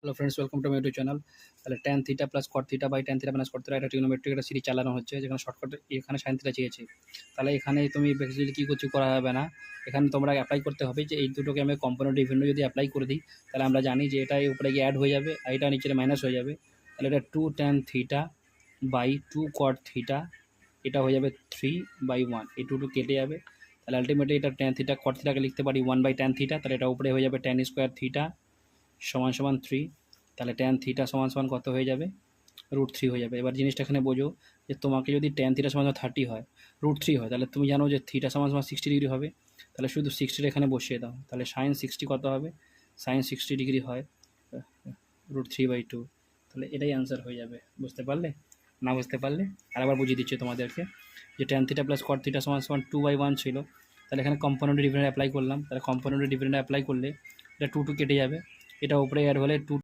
Hello friends, welcome to my YouTube channel. তাহলে tan theta plus cot theta by tan theta minus cot theta একটা trigonometric একটা series চালানো হচ্ছে, যেখানে shortcut এখানে সাইন থিটা চেয়েছি। তাহলে এখানে তুমি বেসিক্যালি কী কিছু করা হবে না, এখানে তোমরা অ্যাপ্লাই করতে হবে যে এই দুটোকে আমি কম্পোনেন্ট ডিফারেন্ট যদি অ্যাপ্লাই করে দিই, তাহলে আমরা জানি যে এটা উপরে গিয়ে অ্যাড হয়ে যাবে আর এটা নিচে মাইনাস হয়ে যাবে। তাহলে এটা 2 tan theta by 2 cot theta, এটা হয়ে যাবে 3/1, এই 2 কেটে যাবে। তাহলে আলটিমেটলি এটা ট্যান থিটা কট থিটাকে লিখতে পারি 1/tan থিটা, তাহলে এটা উপরে হয়ে যাবে tan স্কোয়ার থিটা সমান সমান 3। তাহলে ট্যান থিটা সমান সমান কত হয়ে যাবে? √3 হয়ে যাবে। এবার জিনিসটা এখানে বোঝো যে তোমাকে যদি ট্যান থিটা সমান 30 হয়, √3 হয়, তাহলে তুমি জানো যে থিটা সমান সমান 60 ডিগ্রি হবে। তাহলে শুধু 60 এখানে বসিয়ে দাও, তাহলে সাইন 60 কত হবে? সাইন 60 ডিগ্রি হয় √3/2। তাহলে এটাই অ্যান্সার হয়ে যাবে। বুঝতে পারলে? না বুঝতে পারলে আরেকবার বুঝিয়ে দিচ্ছি তোমাদেরকে যে tan theta plus cot theta সমান সমান 2/1 ছিল। তাহলে এখানে কম্পোনেন্টের ডিফারেন্ট অ্যাপ্লাই করলাম, তাহলে কম্পোনেন্টের ডিফারেন্ট অ্যাপ্লাই করলে এটা 2 কেটে যাবে, এটা উপরে অ্যাড হলে 2